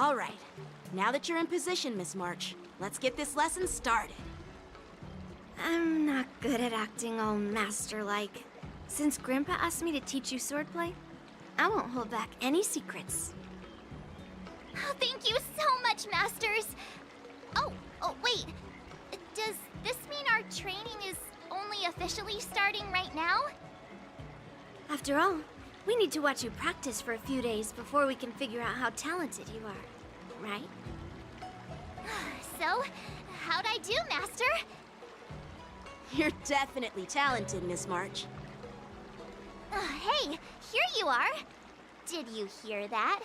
All right. Now that you're in position, Miss March, let's get this lesson started. I'm not good at acting all master-like. Since Grandpa asked me to teach you swordplay, I won't hold back any secrets. Oh, thank you so much, Masters! Oh, wait. Does this mean our training is only officially starting right now? After all, we need to watch you practice for a few days before we can figure out how talented you are, right? So, how'd I do, Master? You're definitely talented, Miss March. Hey, here you are. Did you hear that?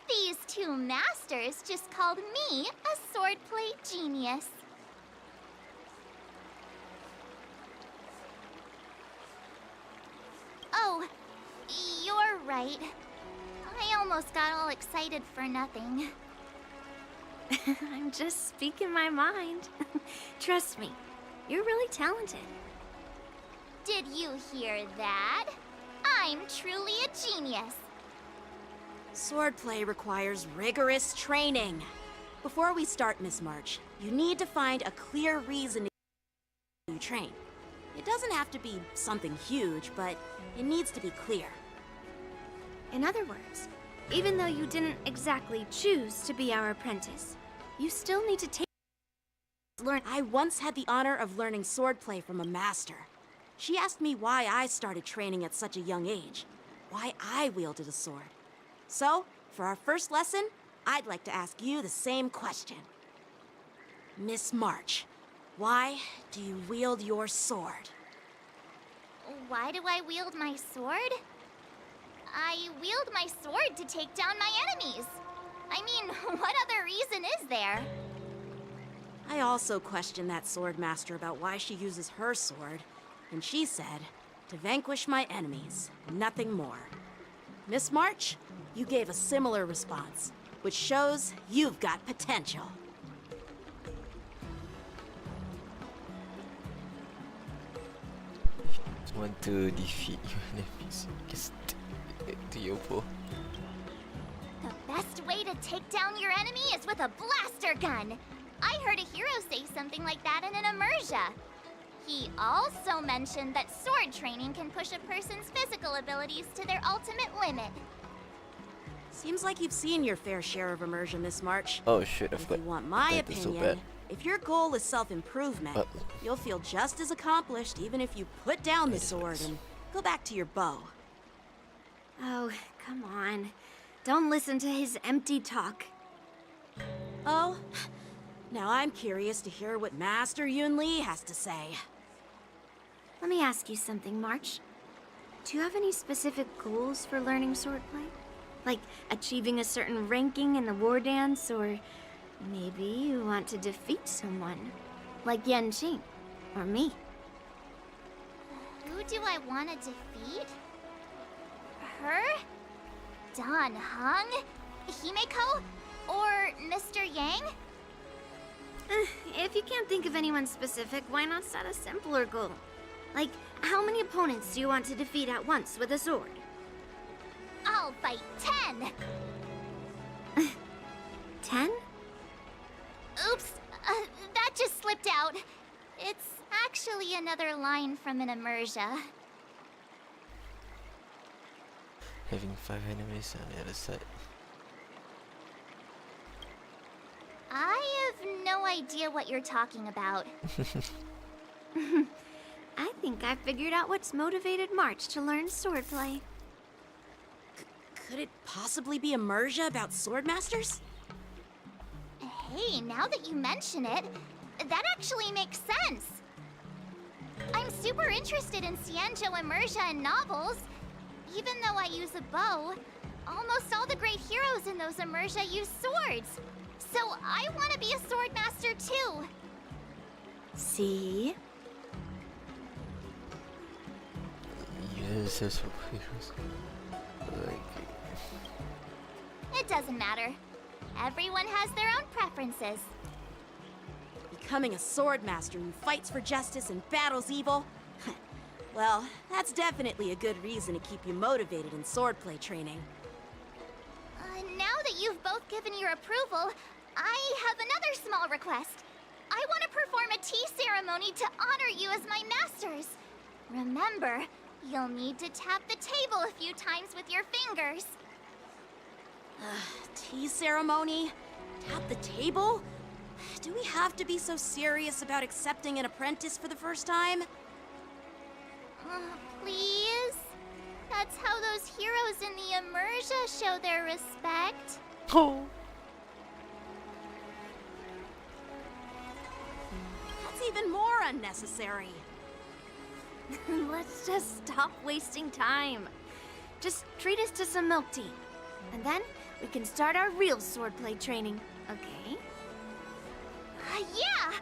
These two masters just called me a swordplay genius. Oh, you're right. I almost got all excited for nothing. I'm just speaking my mind. Trust me, you're really talented. Did you hear that? I'm truly a genius. Swordplay requires rigorous training. Before we start, Miss March, you need to find a clear reason to train. It doesn't have to be something huge, but it needs to be clear. In other words, even though you didn't exactly choose to be our apprentice, you still need to learn. I once had the honor of learning swordplay from a master. She asked me why I started training at such a young age, why I wielded a sword. So, for our first lesson, I'd like to ask you the same question. Miss March, why do you wield your sword? Why do I wield my sword? I wield my sword to take down my enemies. I mean, what other reason is there? I also questioned that sword master about why she uses her sword, and she said, to vanquish my enemies, nothing more. Miss March, you gave a similar response, which shows you've got potential. Want to defeat your enemies. Guess do you po? The best way to take down your enemy is with a blaster gun. I heard a hero say something like that in an immersia. He also mentioned that sword training can push a person's physical abilities to their ultimate limit. Seems like you've seen your fair share of immersion, Miss March. Oh shit, I've If got you want my that is so opinion, bad. if your goal is self-improvement, you'll feel just as accomplished even if you put down the sword and go back to your bow. Oh, come on. Don't listen to his empty talk. Oh, now I'm curious to hear what Master Yun Li has to say. Let me ask you something, March. Do you have any specific goals for learning swordplay? Like achieving a certain ranking in the war dance, or maybe you want to defeat someone, like Yanqing, or me? Who do I want to defeat? Her? Dan Heng? Himeko? Or Mr. Yang? If you can't think of anyone specific, why not set a simpler goal? Like, how many opponents do you want to defeat at once with a sword? I'll fight 10! 10? Oops, that just slipped out. It's actually another line from an immersia. Having 5 enemies on the other side. I have no idea what you're talking about. I think I figured out what's motivated March to learn swordplay. Could it possibly be immersia about sword masters? Hey, now that you mention it, that actually makes sense. I'm super interested in Xianzhou immersia and novels. Even though I use a bow, almost all the great heroes in those immersia use swords. So I want to be a sword master too. See? Yes, that's what heroes. Like. It doesn't matter. Everyone has their own preferences. Becoming a sword master who fights for justice and battles evil? Well, that's definitely a good reason to keep you motivated in swordplay training. Now that that you've both given your approval, I have another small request. I want to perform a tea ceremony to honor you as my masters. Remember, you'll need to tap the table a few times with your fingers. Tea ceremony? Tap the table? Do we have to be so serious about accepting an apprentice for the first time? Please? That's how those heroes in the Immersia show their respect. Oh. That's even more unnecessary. Let's just stop wasting time. Just treat us to some milk tea. And then we can start our real swordplay training, okay? Yeah!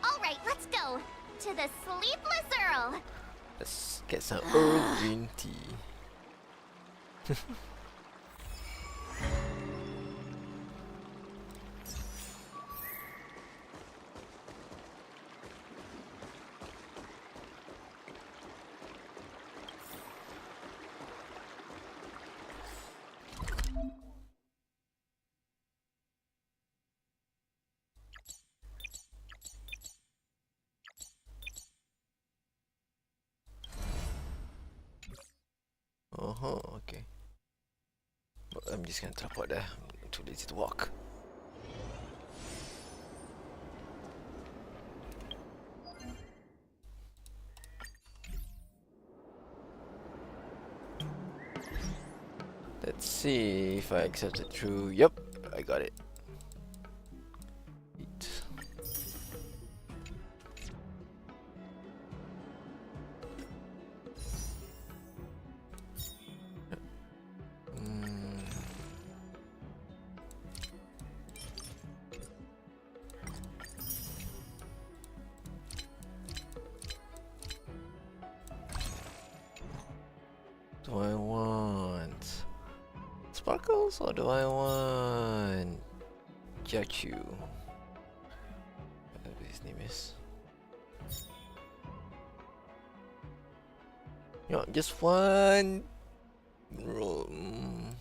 Alright, let's go. To the Sleepless Earl. Let's get some Earl green tea. Okay. But I'm just gonna teleport there. I'm too lazy to walk. Let's see if I accept it through. Yep, I got it. Eat. Do I want sparkles or do I want Jachu? Whatever his name is. You know, just one room.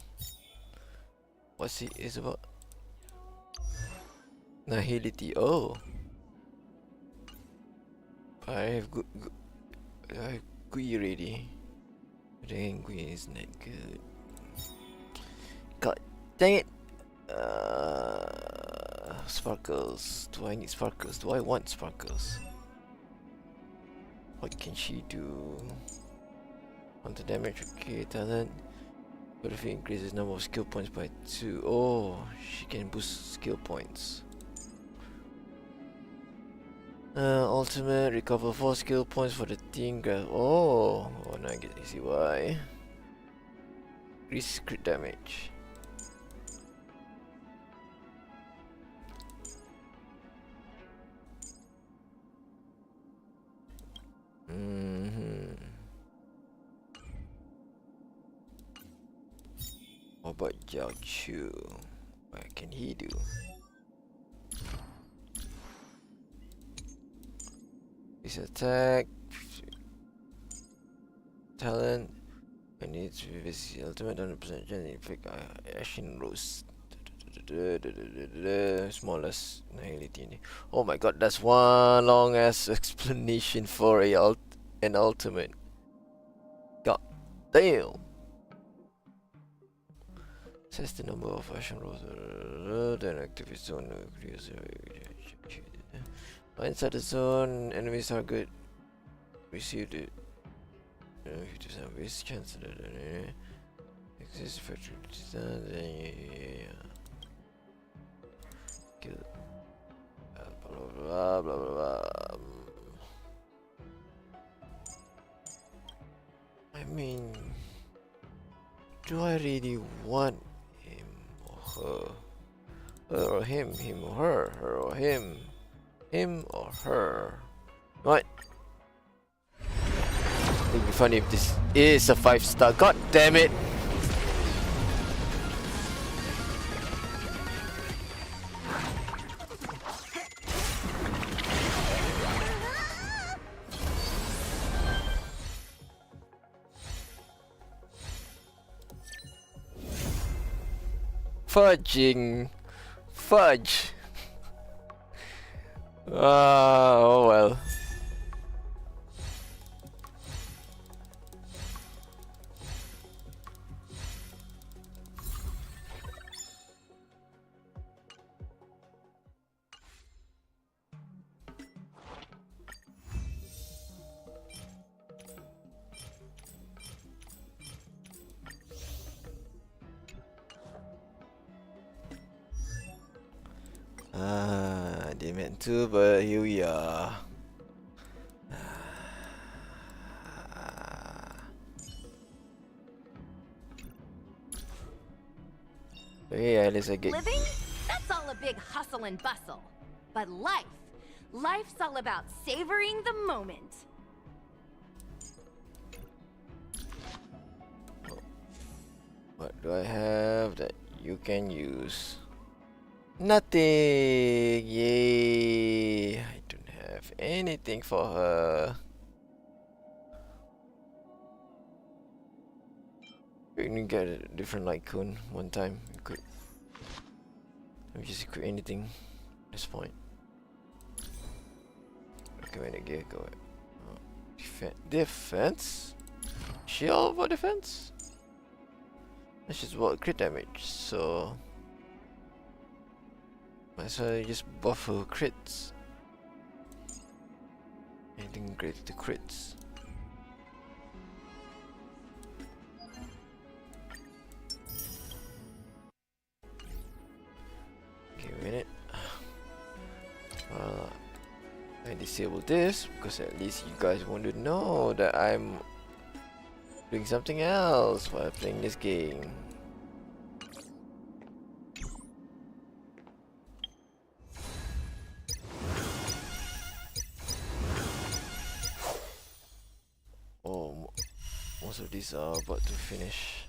What's it is about? Nihility. Oh, I have I have Gui ready. Then Gui is not good. God dang it! Sparkles. Do I need sparkles? Do I want sparkles? What can she do? Counter damage, okay, talent. But if it increases number of skill points by 2. Oh, she can boost skill points. Ultimate, recover 4 skill points for the team graph. Oh, now I get to see why. Increase crit damage. What about Jiao Chu? What can he do? His attack, talent, and it's with his ultimate 100% chance inflict Ashen Rose. Smallest nihility. Oh my god, that's one long ass explanation for an ultimate. God damn. Says the number of Ashen Rose, then activate zone. Inside the zone, enemies are good. Received it. 50% waste chance. Exists factory design. Kill. Blah blah blah blah. I mean, do I really want him or her? Her or him? Him or her? Her or him? Him or her? What? It'd be funny if this is a 5-star. God damn it! Fudging. Fudge. Oh well. I didn't mean to, but here we are. Yeah, at least I get. Living? That's all a big hustle and bustle. But life's all about savoring the moment. What do I have that you can use? Nothing. Yay! I don't have anything for her. We can get a different light cone one time. We could. Let me just equip anything at this point. Recommended gear. Go ahead. Defense? Shield for defense? That's just what crit damage, so might as well just buff her crits. Anything greater to crits. Okay, a minute. I disable this because at least you guys want to know that I'm doing something else while playing this game. Oh, most of these are about to finish.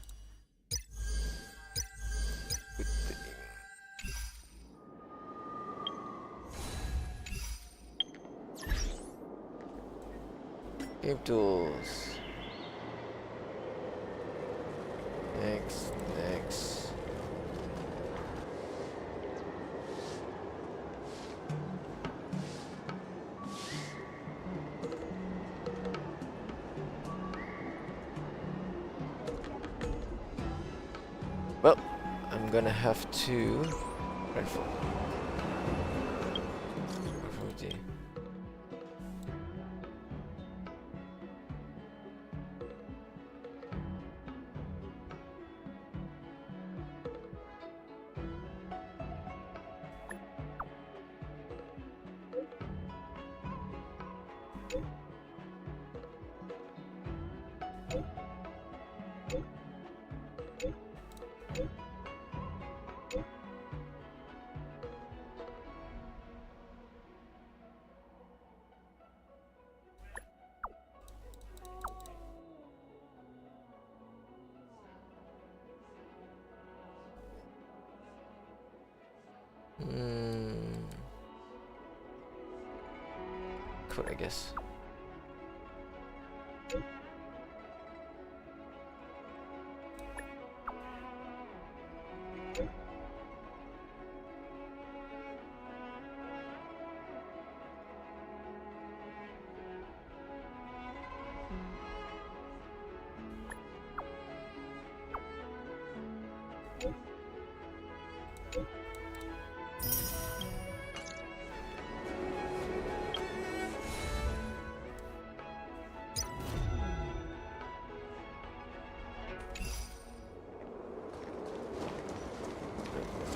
Good thing. Game tools. Next. Well, I'm gonna have to rifle. Cool, I guess.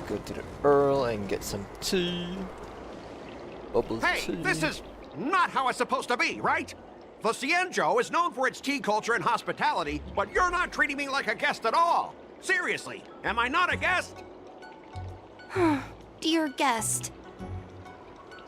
Go to the Earl and get some tea. Bubble Hey, tea. this is not how it's supposed to be, right? The Cienjo is known for its tea culture and hospitality, but you're not treating me like a guest at all. Seriously, am I not a guest? Dear guest.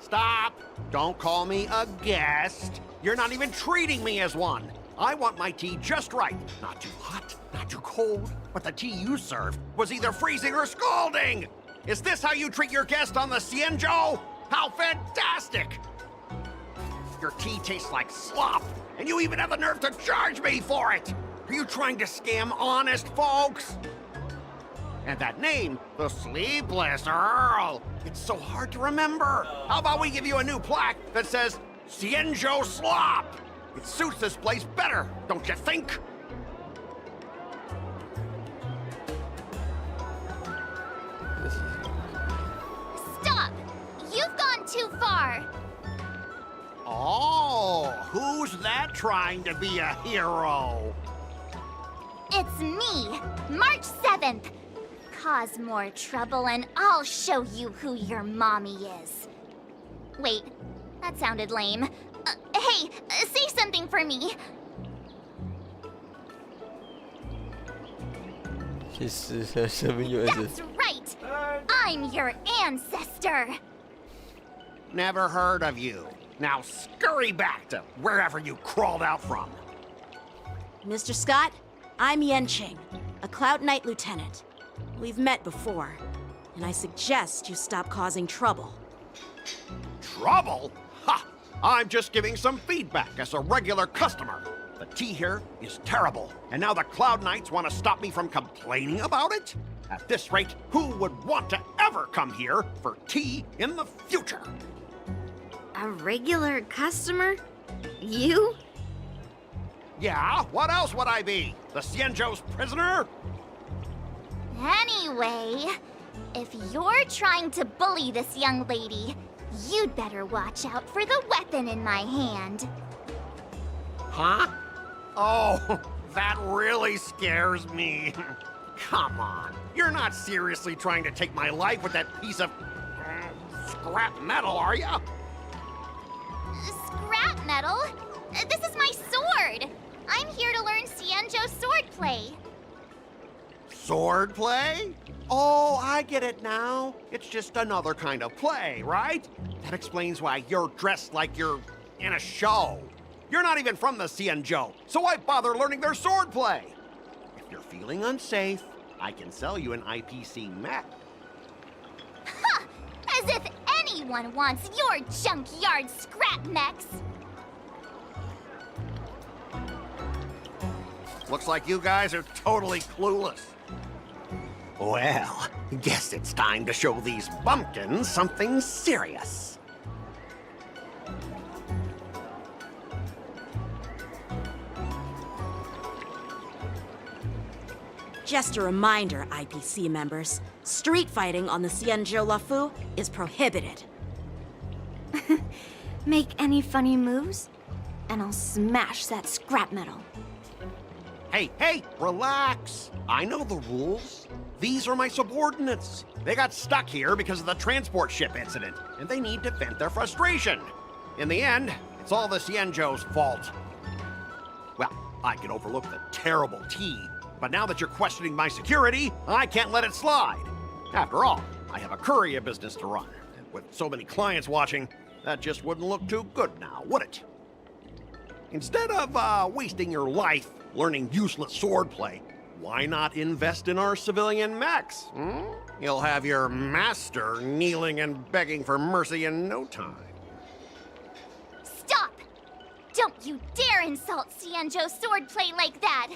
Stop! Don't call me a guest. You're not even treating me as one. I want my tea just right. Not too hot, not too cold, but the tea you served was either freezing or scalding! Is this how you treat your guest on the Cienjo? How fantastic! Your tea tastes like slop, and you even have the nerve to charge me for it! Are you trying to scam honest folks? And that name, the Sleepless Earl, it's so hard to remember. How about we give you a new plaque that says Xianzhou Slop? It suits this place better, don't you think? Stop! You've gone too far! Oh, who's that trying to be a hero? It's me, March 7th. Cause more trouble and I'll show you who your mommy is. Wait, that sounded lame. Hey, say something for me. She's shoving you as That's right! I'm your ancestor! Never heard of you. Now scurry back to wherever you crawled out from. Mr. Scott, I'm Yenching, a Cloud Knight lieutenant. We've met before, and I suggest you stop causing trouble. Trouble? Ha! I'm just giving some feedback as a regular customer. The tea here is terrible, and now the Cloud Knights want to stop me from complaining about it? At this rate, who would want to ever come here for tea in the future? A regular customer? You? Yeah, what else would I be? The Xianzhou's prisoner? Anyway, if you're trying to bully this young lady, you'd better watch out for the weapon in my hand. Huh? Oh, that really scares me. Come on, you're not seriously trying to take my life with that piece of scrap metal, are you? Scrap metal? This is my sword! I'm here to learn Xianzhou swordplay. Swordplay? Oh, I get it now. It's just another kind of play, right? That explains why you're dressed like you're in a show. You're not even from the Xianzhou, so why bother learning their swordplay? If you're feeling unsafe, I can sell you an IPC mech. Ha! As if anyone wants your junkyard scrap mechs! Looks like you guys are totally clueless. Well, guess it's time to show these bumpkins something serious. Just a reminder, IPC members, street fighting on the Xianzhou Lafu is prohibited. Make any funny moves, and I'll smash that scrap metal. Hey, relax. I know the rules. These are my subordinates. They got stuck here because of the transport ship incident, and they need to vent their frustration. In the end, it's all the Xianzhou's fault. Well, I can overlook the terrible tea, but now that you're questioning my security, I can't let it slide. After all, I have a courier business to run, and with so many clients watching, that just wouldn't look too good now, would it? Instead of wasting your life learning useless swordplay, why not invest in our civilian mechs? You'll have your master kneeling and begging for mercy in no time. Stop! Don't you dare insult Xianzhou swordplay like that!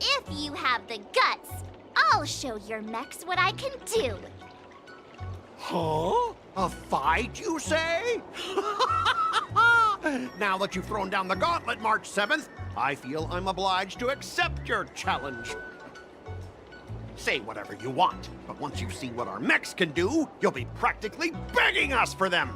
If you have the guts, I'll show your mechs what I can do. Huh? A fight, you say? Now that you've thrown down the gauntlet, March 7th, I feel I'm obliged to accept your challenge. Say whatever you want, but once you see what our mechs can do, you'll be practically begging us for them.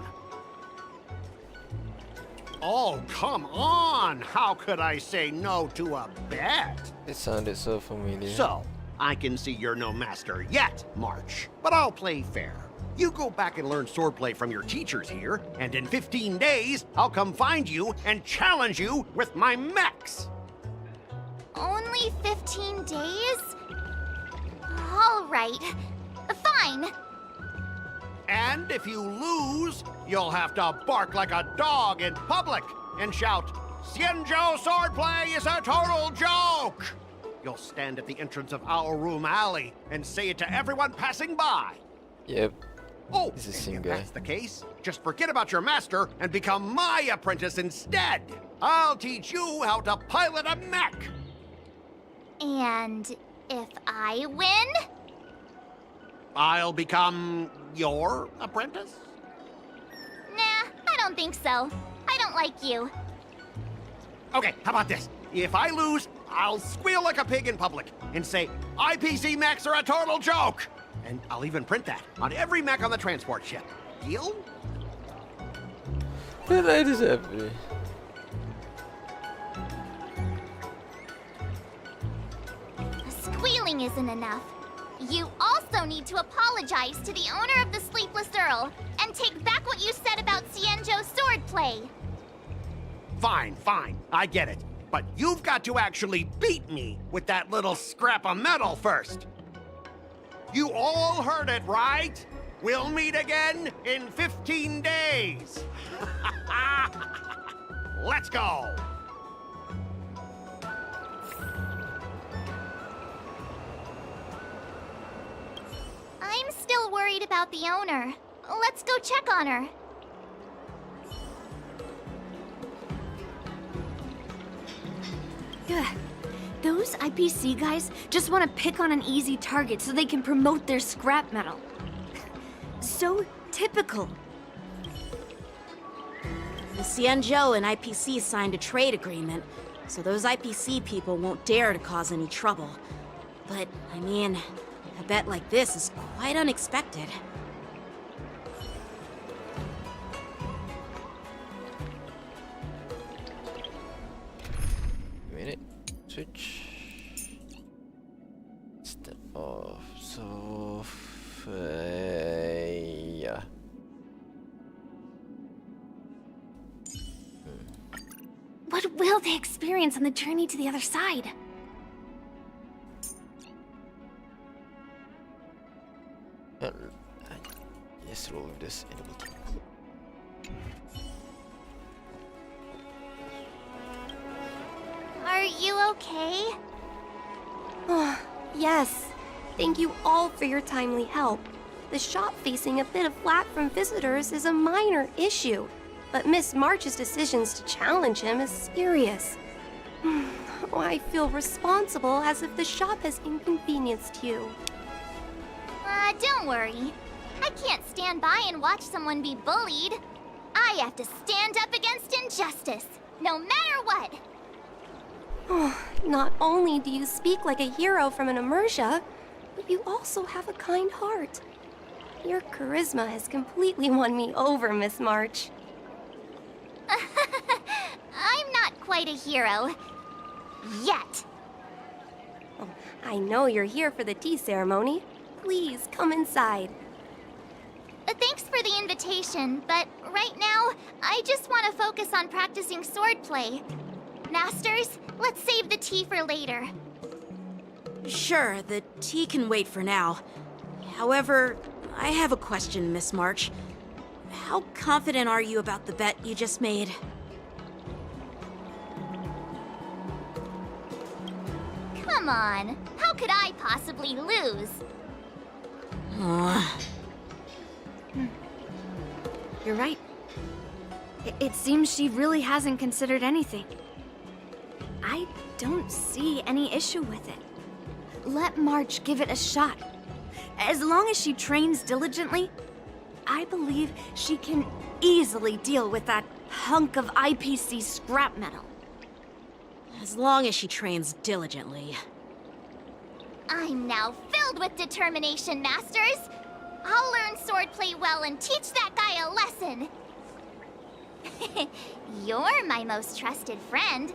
Oh, come on! How could I say no to a bet? It sounded so familiar. So, I can see you're no master yet, March, but I'll play fair. You go back and learn swordplay from your teachers here, and in 15 days, I'll come find you and challenge you with my mechs. Only 15 days? All right. Fine. And if you lose, you'll have to bark like a dog in public and shout, "Xianzhou swordplay is a total joke!" You'll stand at the entrance of our room alley and say it to everyone passing by. Yep. Oh, It's the and same if guy. that's the case, just forget about your master and become my apprentice instead. I'll teach you how to pilot a mech. And if I win? I'll become your apprentice? Nah, I don't think so. I don't like you. Okay, how about this? If I lose, I'll squeal like a pig in public and say, IPC mechs are a total joke! And I'll even print that on every mech on the transport ship. Deal? The light is happy. Squealing isn't enough. You also need to apologize to the owner of the Sleepless Earl and take back what you said about Xianzhou's swordplay. Fine, fine, I get it. But you've got to actually beat me with that little scrap of metal first. You all heard it, right? We'll meet again in 15 days. Let's go. I'm still worried about the owner. Let's go check on her. Ugh. Those IPC guys just want to pick on an easy target so they can promote their scrap metal. So typical. The Xianzhou and IPC signed a trade agreement, so those IPC people won't dare to cause any trouble. But, I mean, a bet like this is quite unexpected. Minute. Switch. Step off. So, yeah. What will they experience on the journey to the other side? Yes, roll with this enable key. Are you okay? Oh, yes. Thank you all for your timely help. The shop facing a bit of flack from visitors is a minor issue, but Miss March's decisions to challenge him is serious. Oh, I feel responsible as if the shop has inconvenienced you. Don't worry. I can't stand by and watch someone be bullied. I have to stand up against injustice, no matter what. Oh, not only do you speak like a hero from an immersia, but you also have a kind heart. Your charisma has completely won me over, Miss March. I'm not quite a hero. Yet. Oh, I know you're here for the tea ceremony. Please come inside. Thanks for the invitation, but right now, I just want to focus on practicing swordplay. Masters, let's save the tea for later. Sure, the tea can wait for now. However, I have a question, Miss March. How confident are you about the bet you just made? Come on, how could I possibly lose? You're right. It seems she really hasn't considered anything. I don't see any issue with it. Let March give it a shot. As long as she trains diligently, I believe she can easily deal with that hunk of IPC scrap metal. As long as she trains diligently. I'm now filled with determination, Masters. I'll learn swordplay well and teach that guy a lesson. You're my most trusted friend.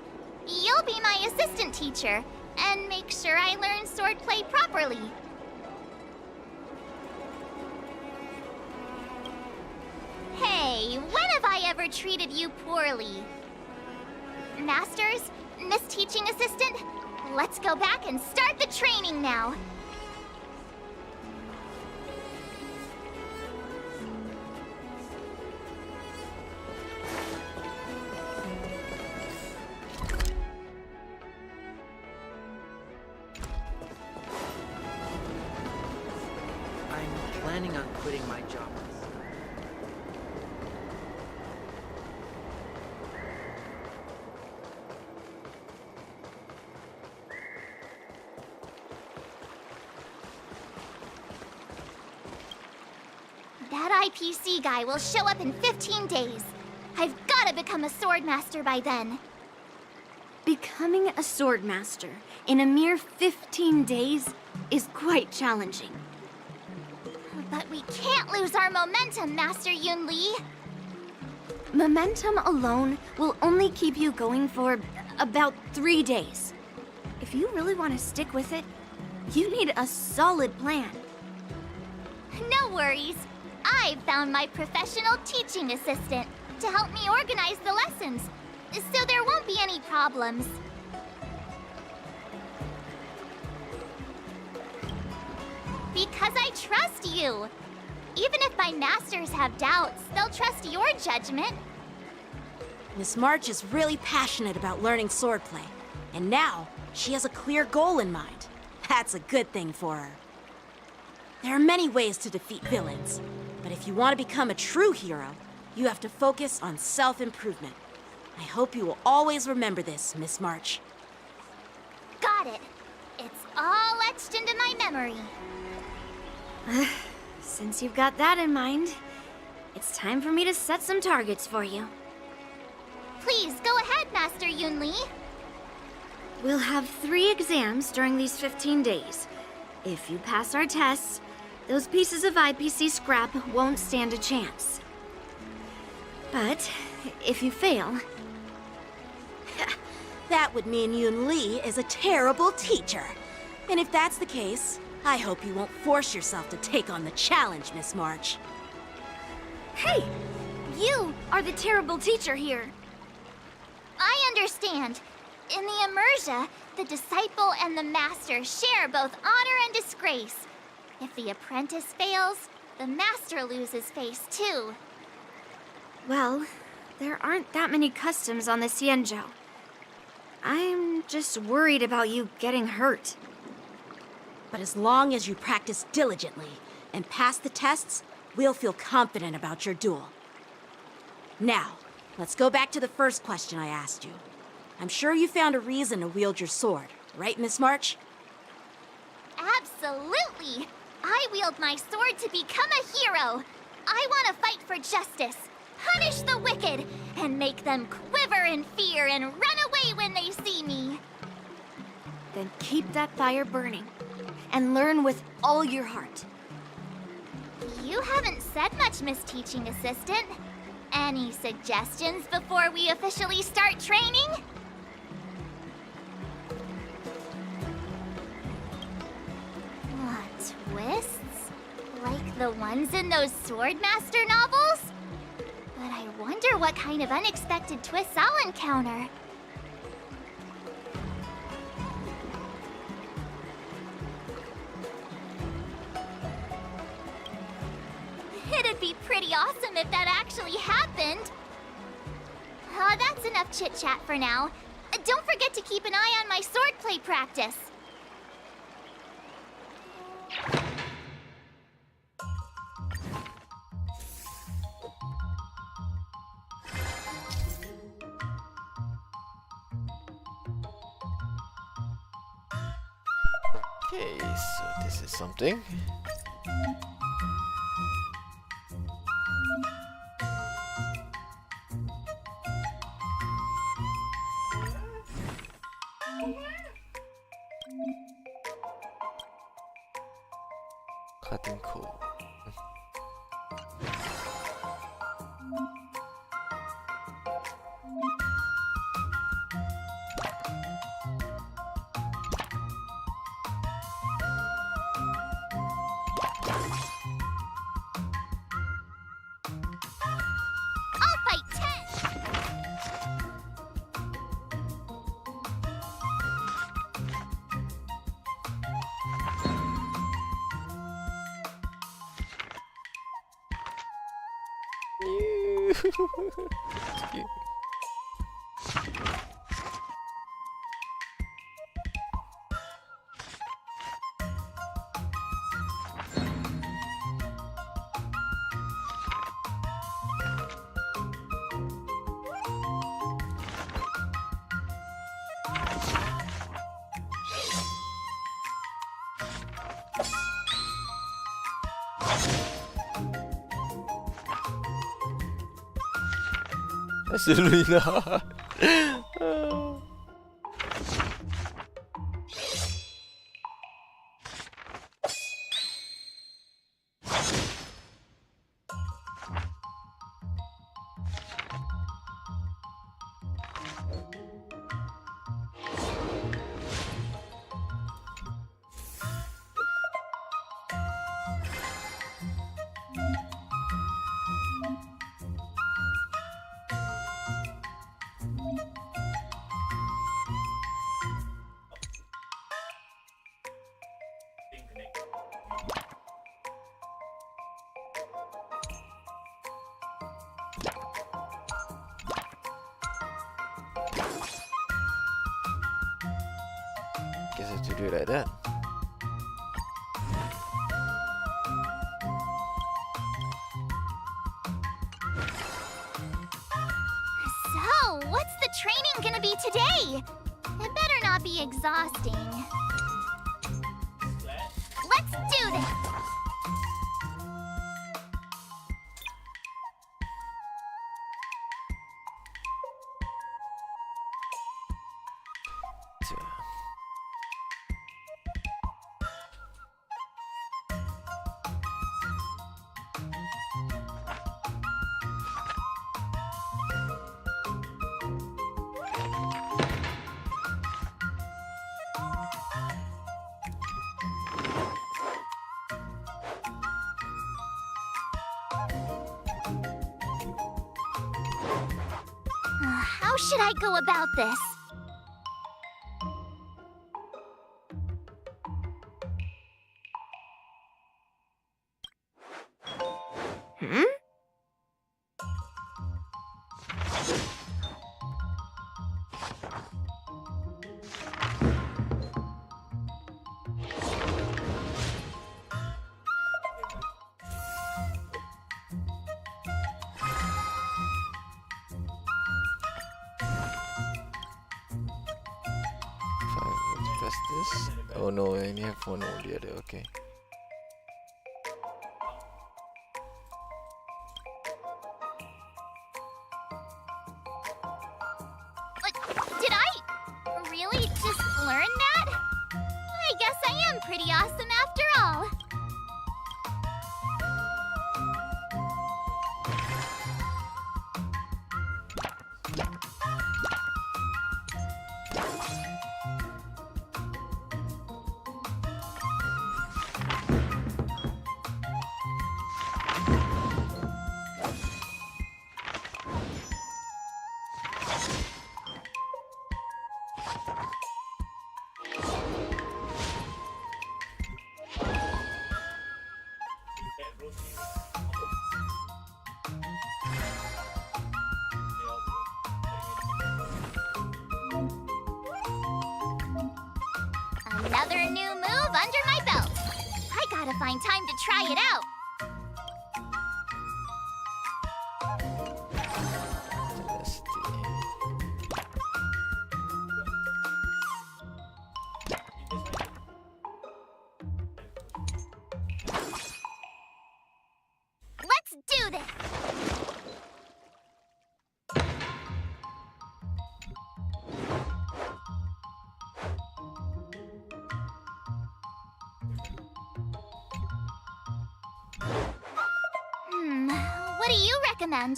You'll be my assistant teacher and make sure I learn swordplay properly. Hey, when have I ever treated you poorly? Masters, Miss Teaching Assistant, let's go back and start the training now. I'm planning on quitting my job. IPC guy will show up in 15 days. I've gotta become a sword master by then. Becoming a sword master in a mere 15 days is quite challenging. But we can't lose our momentum, Master Yunli. Momentum alone will only keep you going for about 3 days. If you really want to stick with it, you need a solid plan. No worries. I've found my professional teaching assistant to help me organize the lessons, so there won't be any problems. Because I trust you. Even if my masters have doubts, they'll trust your judgment. Miss March is really passionate about learning swordplay, and now she has a clear goal in mind. That's a good thing for her. There are many ways to defeat villains, but if you want to become a true hero, you have to focus on self-improvement. I hope you will always remember this, Miss March. Got it. It's all etched into my memory. Since you've got that in mind, it's time for me to set some targets for you. Please, go ahead, Master Yunli. We'll have 3 exams during these 15 days. If you pass our tests, those pieces of IPC scrap won't stand a chance. But if you fail... That would mean Yun Li is a terrible teacher. And if that's the case, I hope you won't force yourself to take on the challenge, Miss March. Hey! You are the terrible teacher here. I understand. In the Immersia, the disciple and the master share both honor and disgrace. If the apprentice fails, the master loses face too. Well, there aren't that many customs on the Xianzhou. I'm just worried about you getting hurt. But as long as you practice diligently and pass the tests, we'll feel confident about your duel. Now, let's go back to the first question I asked you. I'm sure you found a reason to wield your sword, right, Miss March? Absolutely! I wield my sword to become a hero. I want to fight for justice, punish the wicked, and make them quiver in fear and run away when they see me. Then keep that fire burning and learn with all your heart. You haven't said much, Miss Teaching Assistant. Any suggestions before we officially start training? What, twists? Like the ones in those Swordmaster novels? But I wonder what kind of unexpected twists I'll encounter. It'd be pretty awesome if that actually happened. That's enough chit-chat for now. Don't forget to keep an eye on my swordplay practice. Okay, so this is something. Cutting cool. I'll fight 10! Cute. Absolutely not. Guess I have to do it like that. So, what's the training gonna be today? It better not be exhausting. Let's do this! How should I go about this? Press this. Oh no, I only have one or the other. Okay. Did I really just learn that? I guess I am pretty awesome after all. Another new move under my belt. I gotta find time to try it out. Let's do this! What do you recommend?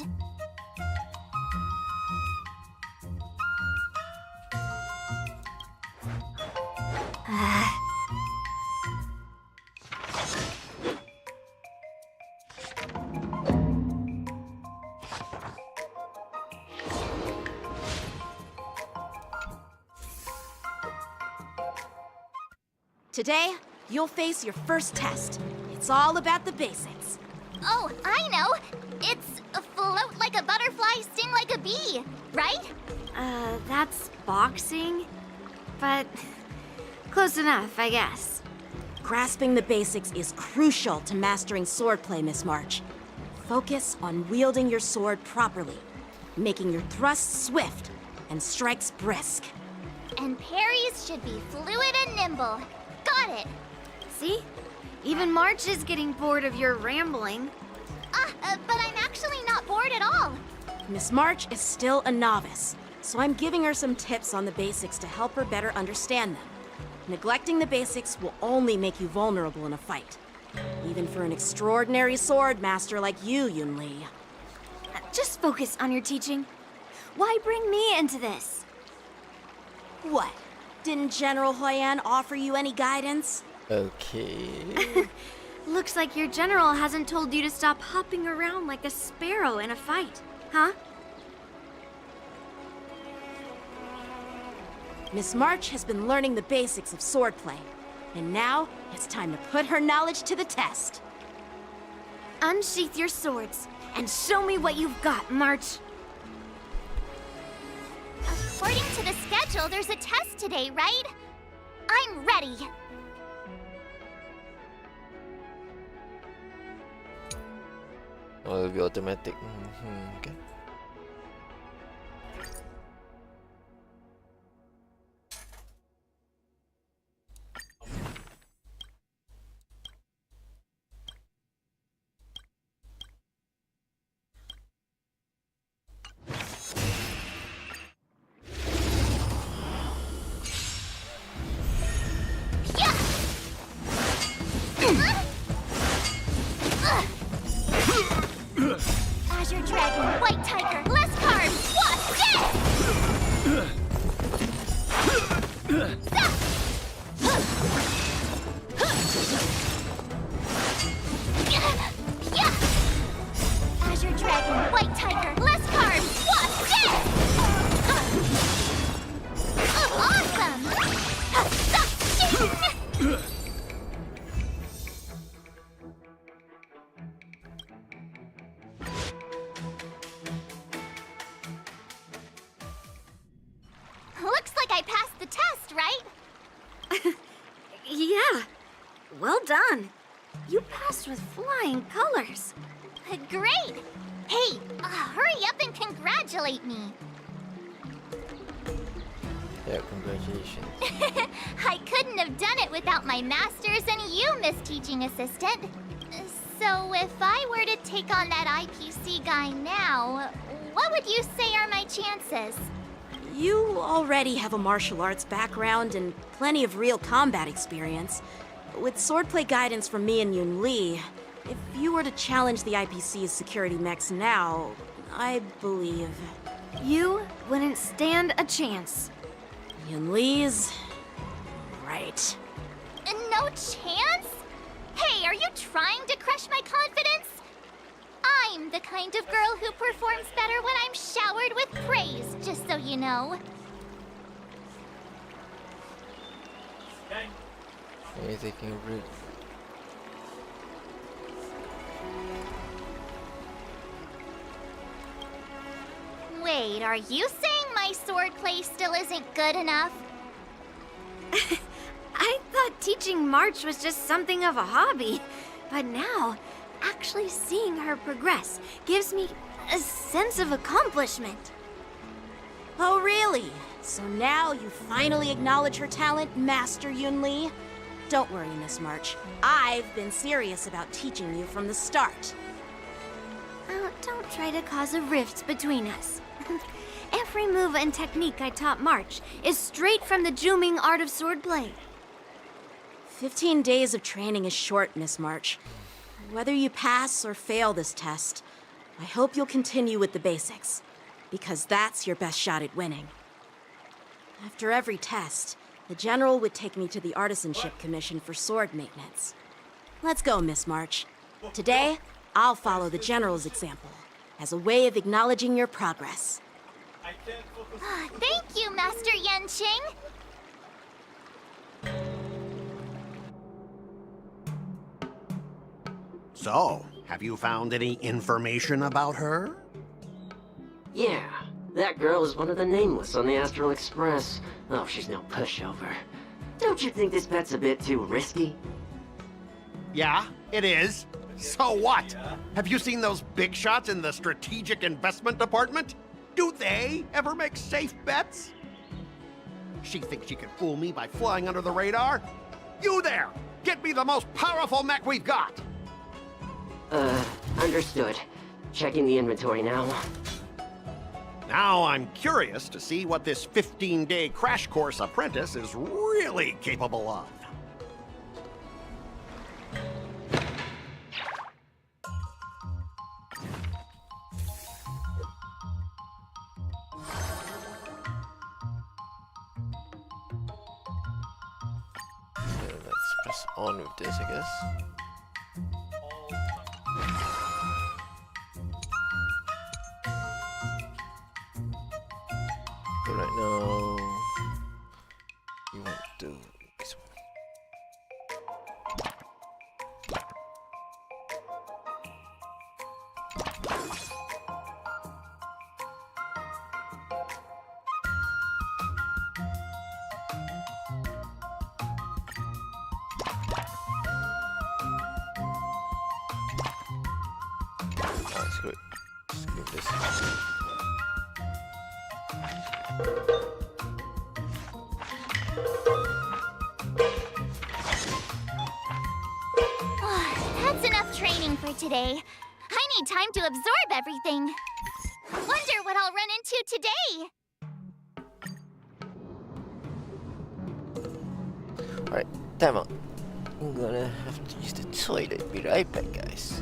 Today, you'll face your first test. It's all about the basics. Oh, I know! It's float like a butterfly, sting like a bee, right? That's boxing? But close enough, I guess. Grasping the basics is crucial to mastering swordplay, Miss March. Focus on wielding your sword properly, making your thrusts swift and strikes brisk. And parries should be fluid and nimble. Got it! See? Even March is getting bored of your rambling. But I'm actually not bored at all. Miss March is still a novice, so I'm giving her some tips on the basics to help her better understand them. Neglecting the basics will only make you vulnerable in a fight. Even for an extraordinary sword master like you, Yunli. Just focus on your teaching. Why bring me into this? What? Didn't General Huyan offer you any guidance? Okay. Looks like your general hasn't told you to stop hopping around like a sparrow in a fight, huh? Miss March has been learning the basics of swordplay, and now it's time to put her knowledge to the test. Unsheath your swords and show me what you've got, March. According to the schedule, there's a test today, right? I'm ready. Oh, it'll be automatic. Okay. Azure Dragon, White Tiger, less carbs, what's Azure Dragon, White Tiger, less carbs, what's awesome! Looks like I passed the test, right? Yeah, well done. You passed with flying colors. Great! Hey, hurry up and congratulate me. Yeah, congratulations. I couldn't have done it without my masters and you, Miss Teaching Assistant. So if I were to take on that IPC guy now, what would you say are my chances? You already have a martial arts background and plenty of real combat experience. With swordplay guidance from me and Yunli, if you were to challenge the IPC's security mechs now, I believe You wouldn't stand a chance. Yunli's right. No chance? Hey, are you trying to crush my confidence? I'm the kind of girl who performs better when I'm showered with praise, just so you know. Are you taking a break? Wait, are you saying my swordplay still isn't good enough? I thought teaching March was just something of a hobby, but now, actually seeing her progress gives me a sense of accomplishment. Oh, really? So now you finally acknowledge her talent, Master Yunli? Don't worry, Miss March. I've been serious about teaching you from the start. Oh, don't try to cause a rift between us. Every move and technique I taught March is straight from the Juming art of swordplay. 15 days of training is short, Miss March. Whether you pass or fail this test, I hope you'll continue with the basics, because that's your best shot at winning. After every test, the General would take me to the Artisanship Commission for sword maintenance. Let's go, Miss March. Today, I'll follow the General's example, as a way of acknowledging your progress. Thank you, Master Yanqing. So, have you found any information about her? Yeah, that girl is one of the nameless on the Astral Express. Oh, she's no pushover. Don't you think this bet's a bit too risky? Yeah, it is. So what? Have you seen those big shots in the Strategic Investment Department? Do they ever make safe bets? She thinks she can fool me by flying under the radar? You there! Get me the most powerful mech we've got! Understood. Checking the inventory now. Now I'm curious to see what this 15-day crash course apprentice is really capable of. Okay, let's press on with this, I guess. So right now, we want to do this one. Ah, screw it. Screw this. That's enough training for today. I need time to absorb everything. Wonder what I'll run into today. Alright, time out. I'm gonna have to use the toilet. Be right back, guys.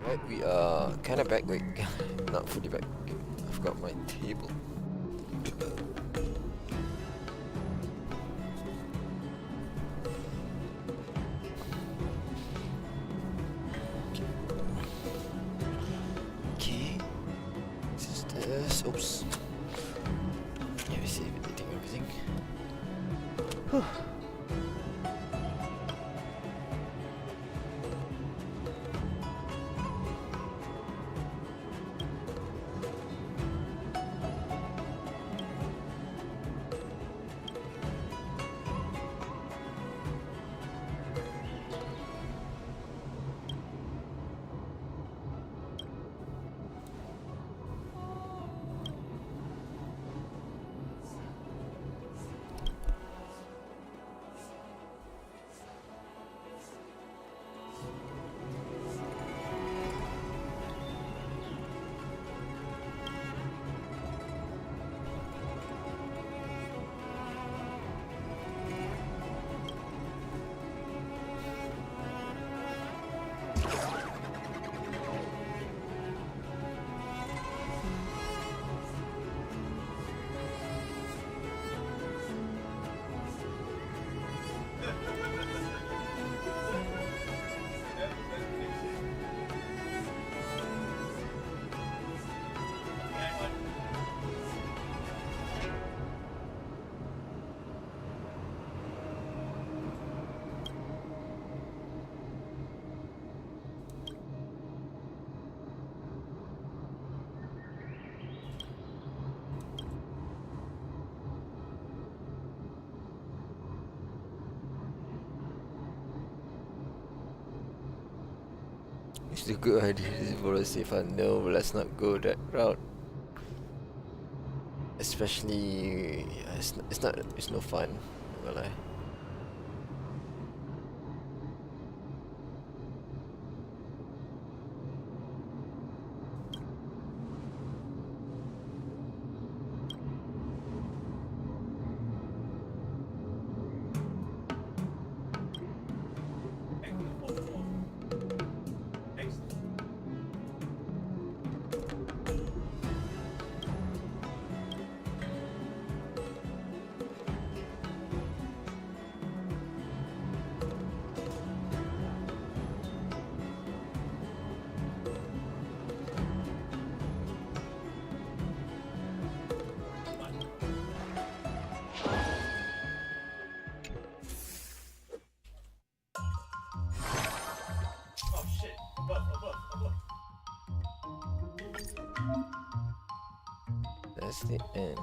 Right, we are kind of back, like, not fully back. I've got my table. Okay, this is this. Oops. Let me see if it's eating everything. Whew. It's a good idea for us if I know, but let's not go that route. Especially, it's no fun, not gonna lie. That's the end.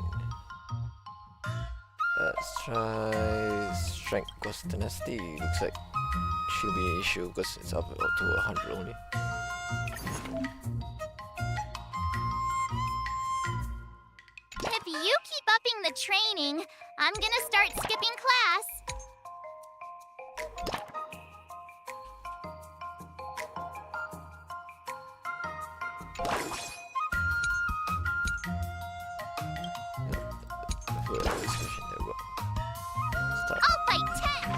Let's try strength, cause tenacity looks like should be an issue because it's up to 100 only. If you keep upping the training, I'm gonna start skipping class. I'll fight 10.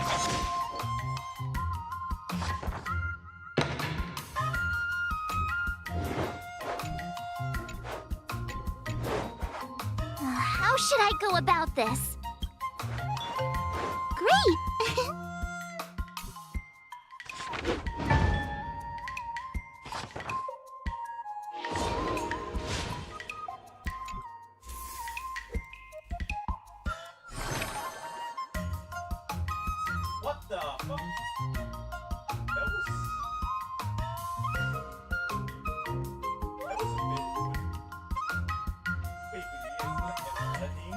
How should I go about this? Great! What the fuck? That was a bit. Wait, running.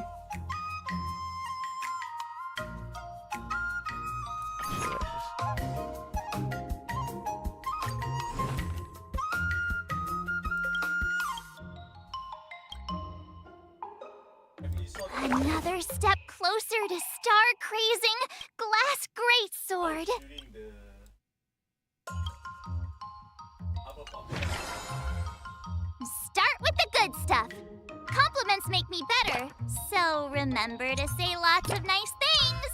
Another step closer to star-crazing glass greatsword. Start with the good stuff. Compliments make me better, so remember to say lots of nice things.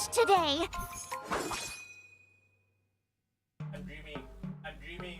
much today. I'm dreaming. I'm dreaming.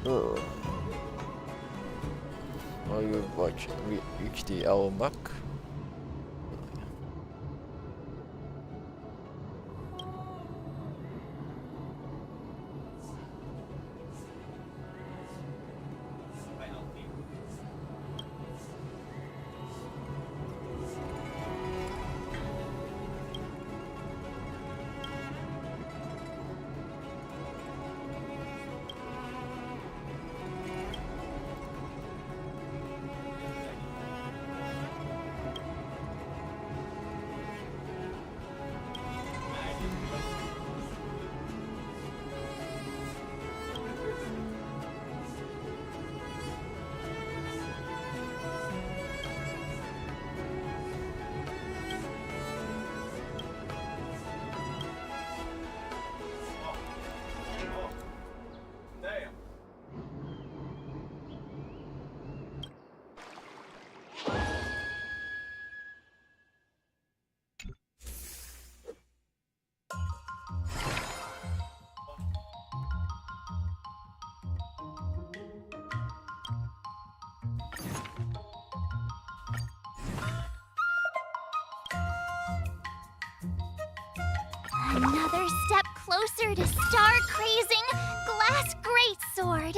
Oh. Are you watching? Reach the hour mark? Damn. Another step closer to star-crazing glass greatsword.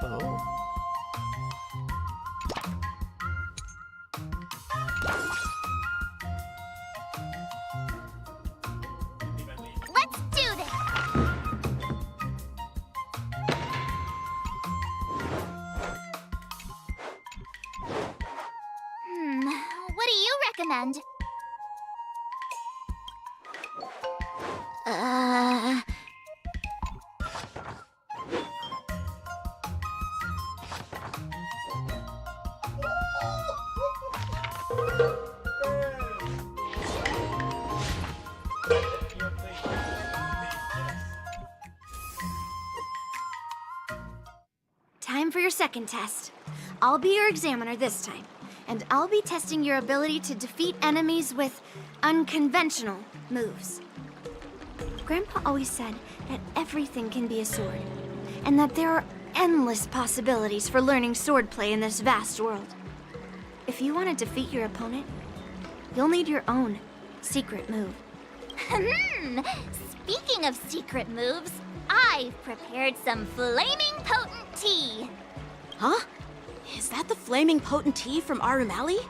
Oh. Let's do this! What do you recommend? Time for your second test. I'll be your examiner this time, and I'll be testing your ability to defeat enemies with unconventional moves. Grandpa always said that everything can be a sword, and that there are endless possibilities for learning swordplay in this vast world. If you want to defeat your opponent, you'll need your own secret move. Speaking of secret moves, I've prepared some flaming potent tea. Huh? Is that the flaming potent tea from Arumali?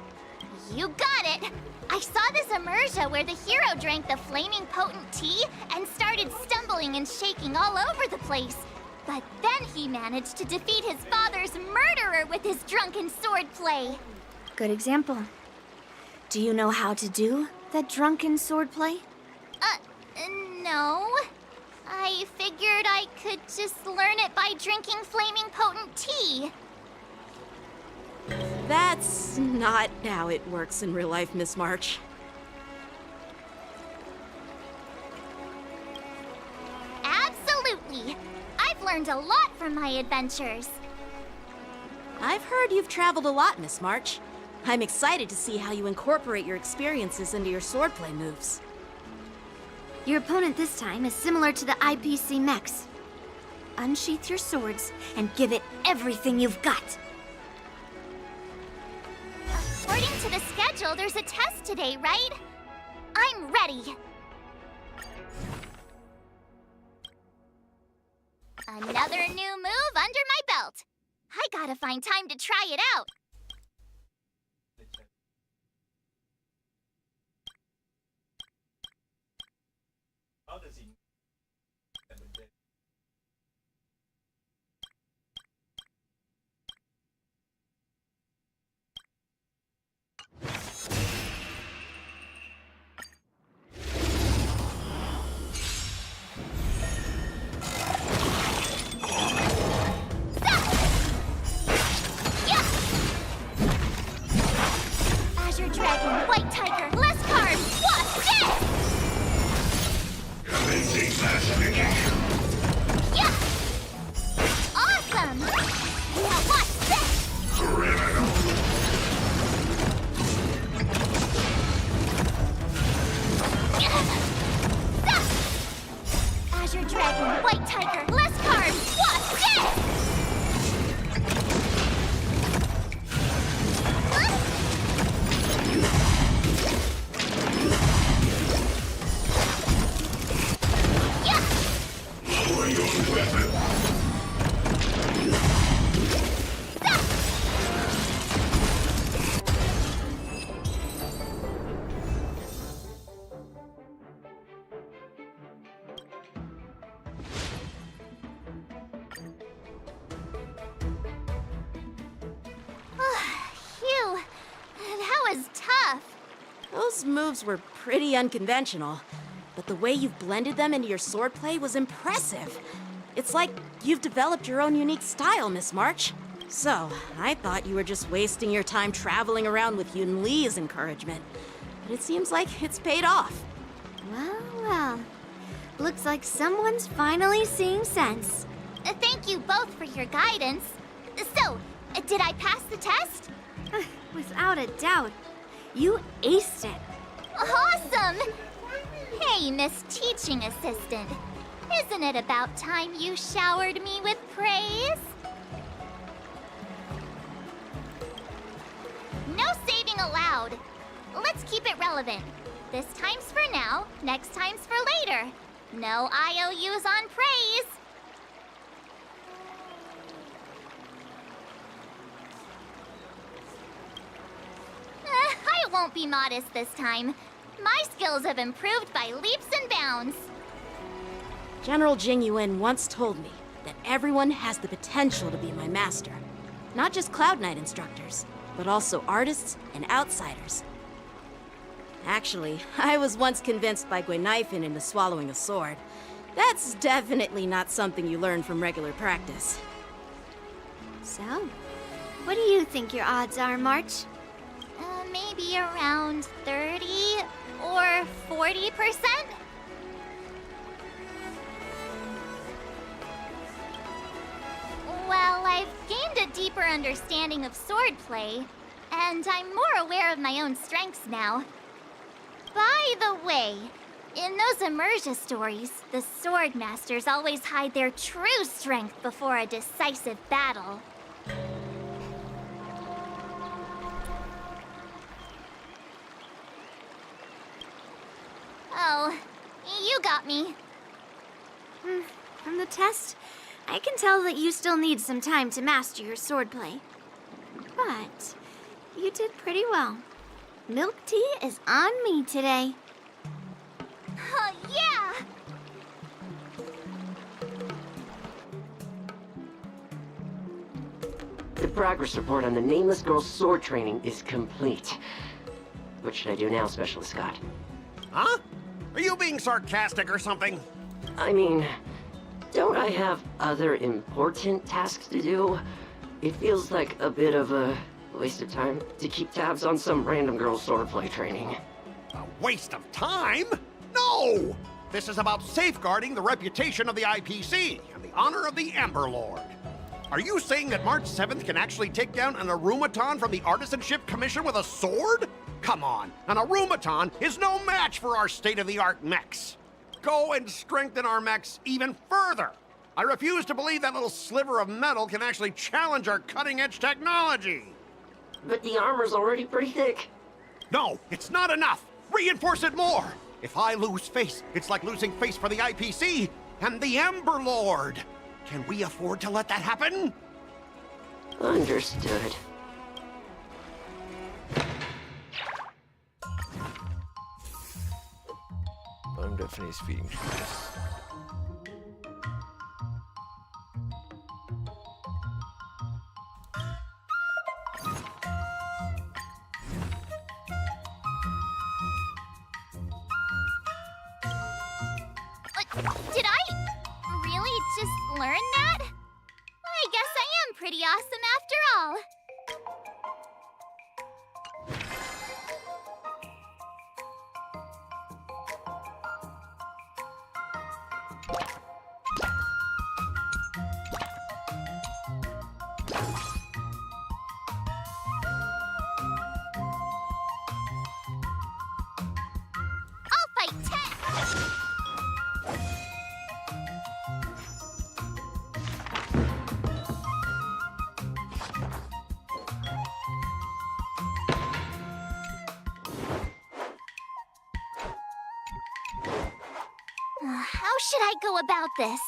You got it! I saw this immersion where the hero drank the flaming potent tea and started stumbling and shaking all over the place. But then he managed to defeat his father's murderer with his drunken swordplay. Good example. Do you know how to do that drunken swordplay? No. I figured I could just learn it by drinking flaming potent tea. That's not how it works in real life, Miss March. Absolutely. I've learned a lot from my adventures. I've heard you've traveled a lot, Miss March. I'm excited to see how you incorporate your experiences into your swordplay moves. Your opponent this time is similar to the IPC mechs. Unsheath your swords and give it everything you've got. According to the schedule, there's a test today, right? I'm ready. Another new move under my belt. I gotta find time to try it out. How does he? Azure Dragon, White Tiger, less cards. What's this? Yeah! Awesome! Now watch this! Azure Dragon, White Tiger, less cards. What's this? Phew, that was tough. Those moves were pretty unconventional, but the way you've blended them into your swordplay was impressive. It's like you've developed your own unique style, Miss March. So, I thought you were just wasting your time traveling around with Yun Li's encouragement. But it seems like it's paid off. Well, well. Looks like someone's finally seeing sense. Thank you both for your guidance. So, did I pass the test? Without a doubt. You aced it. Awesome! Hey, Miss Teaching Assistant. Isn't it about time you showered me with praise? No saving allowed. Let's keep it relevant. This time's for now, next time's for later. No IOUs on praise. I won't be modest this time. My skills have improved by leaps and bounds. General Jing Yuan once told me that everyone has the potential to be my master. Not just Cloud Knight instructors, but also artists and outsiders. Actually, I was once convinced by Guinifin into swallowing a sword. That's definitely not something you learn from regular practice. So, what do you think your odds are, March? Maybe around 30 or 40%? Well, I've gained a deeper understanding of swordplay, and I'm more aware of my own strengths now. By the way, in those Immersia stories, the sword masters always hide their true strength before a decisive battle. Oh, you got me. From the test, I can tell that you still need some time to master your swordplay. But you did pretty well. Milk tea is on me today. Oh, yeah! The progress report on the Nameless Girl's sword training is complete. What should I do now, Specialist Scott? Huh? Are you being sarcastic or something? I mean, don't I have other important tasks to do? It feels like a bit of a waste of time to keep tabs on some random girl's swordplay training. A waste of time? No! This is about safeguarding the reputation of the IPC and the honor of the Ember Lord. Are you saying that March 7th can actually take down an Arumaton from the Artisanship Commission with a sword? Come on, an Arumaton is no match for our state-of-the-art mechs. Go and strengthen our mechs even further. I refuse to believe that little sliver of metal can actually challenge our cutting-edge technology. But the armor's already pretty thick. No, it's not enough. Reinforce it more! If I lose face, it's like losing face for the IPC and the Ember Lord. Can we afford to let that happen? Understood. I'm definitely speeding through this. Did I really just learn that? I guess I am pretty awesome after all. I'll fight 10! How should I go about this?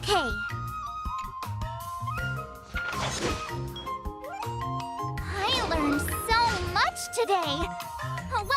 Okay. I learned so much today. Well done.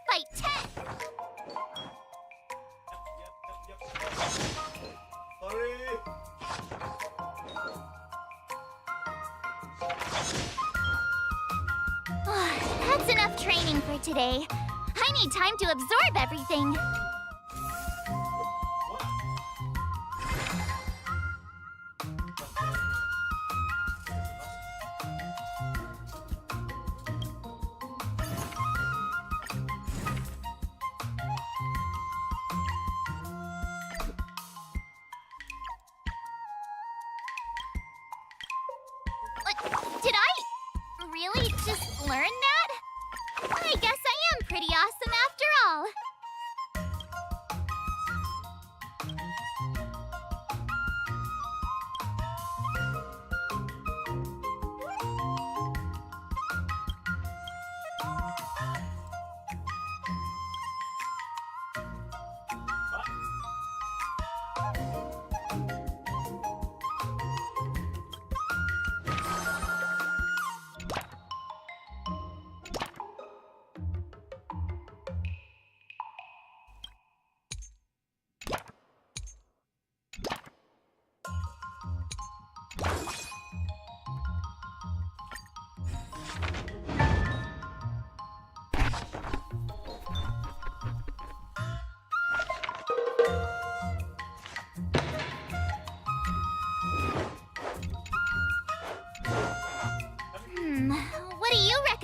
Fight 10! Sorry. That's enough training for today. I need time to absorb everything. Did I really just learn that? I guess I am pretty awesome after all.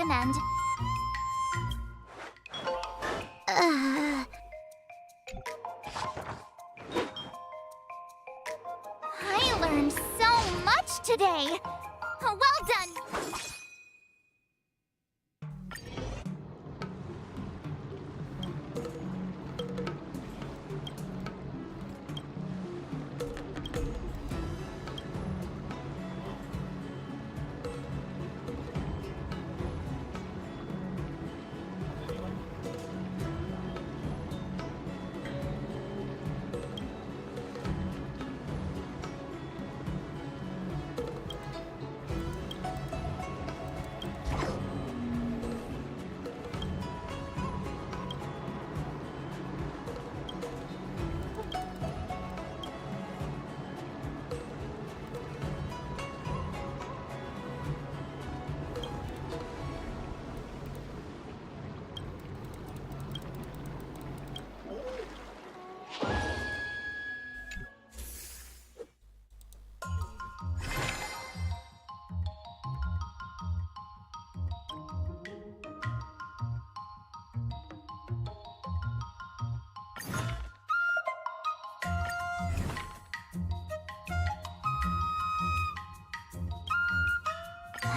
one end. I learned so much today. Well done.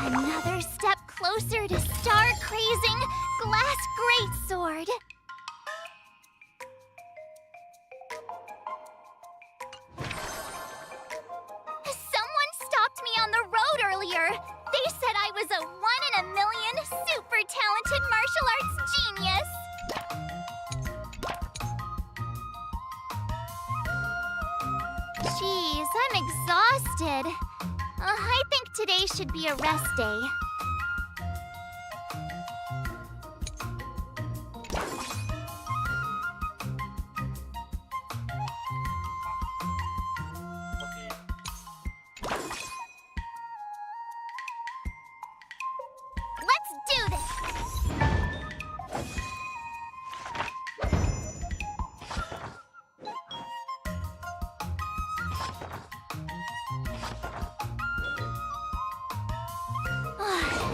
Another step closer to star-crazing glass greatsword. Someone stopped me on the road earlier. They said I was a one-in-a-million super talented martial arts genius. Jeez, I'm exhausted. I think today should be a rest day. Let's do this!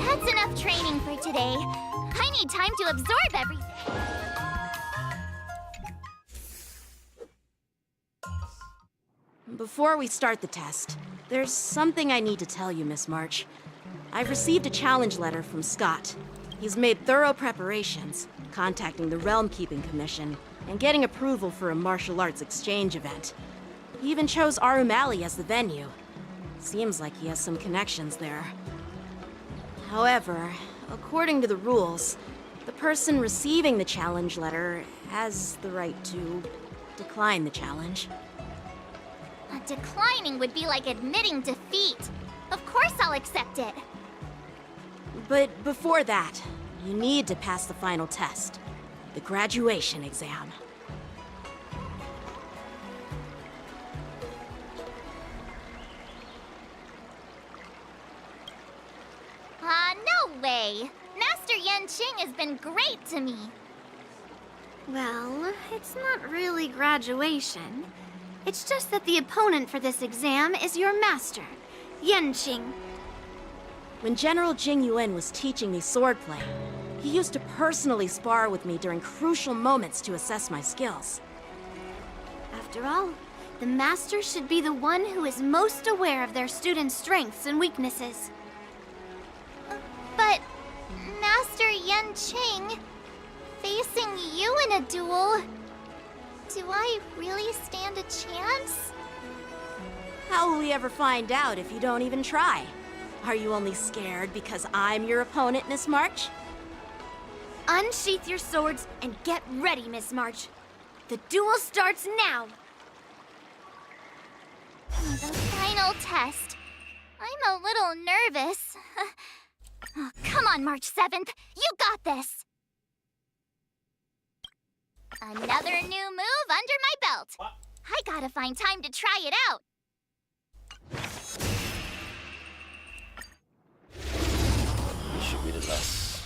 That's enough training for today. I need time to absorb everything. Before we start the test, there's something I need to tell you, Miss March. I've received a challenge letter from Scott. He's made thorough preparations, contacting the Realm Keeping Commission, and getting approval for a martial arts exchange event. He even chose Arumali as the venue. Seems like he has some connections there. However, according to the rules, the person receiving the challenge letter has the right to decline the challenge. Declining would be like admitting defeat. Of course I'll accept it. But before that, you need to pass the final test, the graduation exam. No way! Master Yanqing has been great to me. Well, it's not really graduation. It's just that the opponent for this exam is your master, Yanqing. When General Jing Yuan was teaching me swordplay, he used to personally spar with me during crucial moments to assess my skills. After all, the master should be the one who is most aware of their students' strengths and weaknesses. But, Master Yanqing, facing you in a duel, do I really stand a chance? How will we ever find out if you don't even try? Are you only scared because I'm your opponent, Miss March? Unsheath your swords and get ready, Miss March. The duel starts now! The final test. I'm a little nervous. Oh, come on, March 7th. You got this! Another new move under my belt. What? I gotta find time to try it out. This should be the last.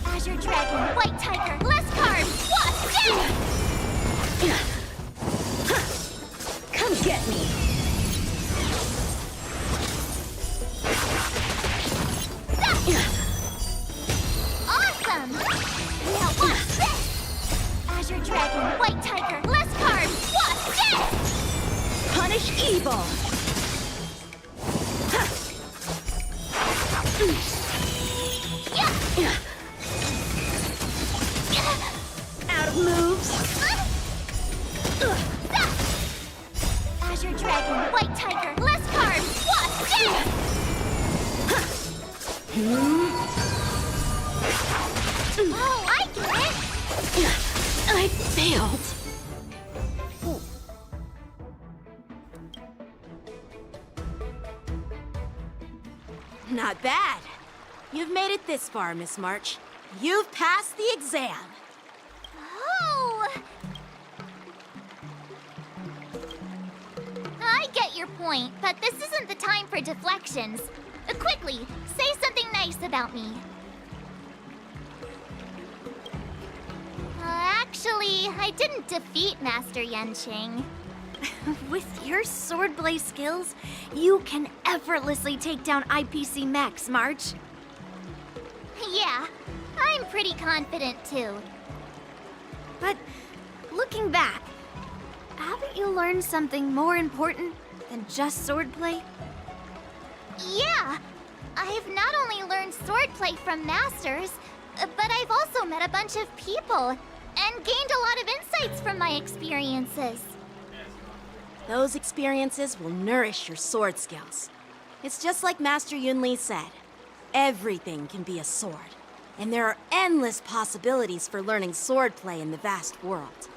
Azure Dragon, White Tiger, less carbs. What? Yeah! Evil! Out of moves! Azure Dragon, White Tiger, less cards, what? Death! Oh, I get it! I failed. Not bad. You've made it this far, Miss March. You've passed the exam. Oh! I get your point, but this isn't the time for deflections. Quickly, say something nice about me. Actually, I didn't defeat Master Yenching. With your swordplay skills, you can effortlessly take down IPC mechs, March. Yeah, I'm pretty confident too. But looking back, haven't you learned something more important than just swordplay? Yeah, I've not only learned swordplay from masters, but I've also met a bunch of people and gained a lot of insights from my experiences. Those experiences will nourish your sword skills. It's just like Master Yunli said. Everything can be a sword. And there are endless possibilities for learning swordplay in the vast world.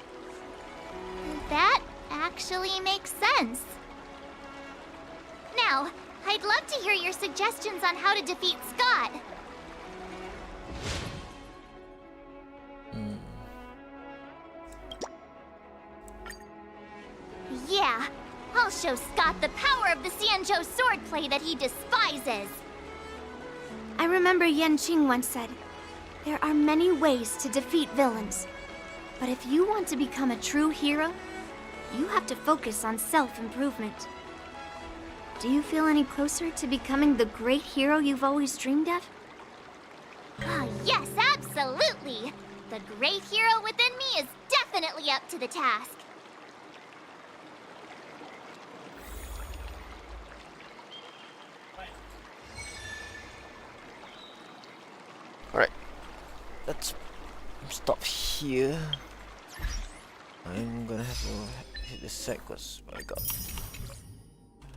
That actually makes sense. Now, I'd love to hear your suggestions on how to defeat Scott. Yeah, I'll show Scott the power of the Xianzhou swordplay that he despises. I remember Yan Qing once said, there are many ways to defeat villains. But if you want to become a true hero, you have to focus on self-improvement. Do you feel any closer to becoming the great hero you've always dreamed of? Ah, yes, absolutely. The great hero within me is definitely up to the task. Alright, let's stop here. I'm gonna have to hit the sack because I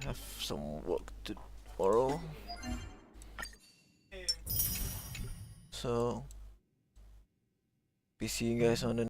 have some work to tomorrow. So, be seeing you guys on the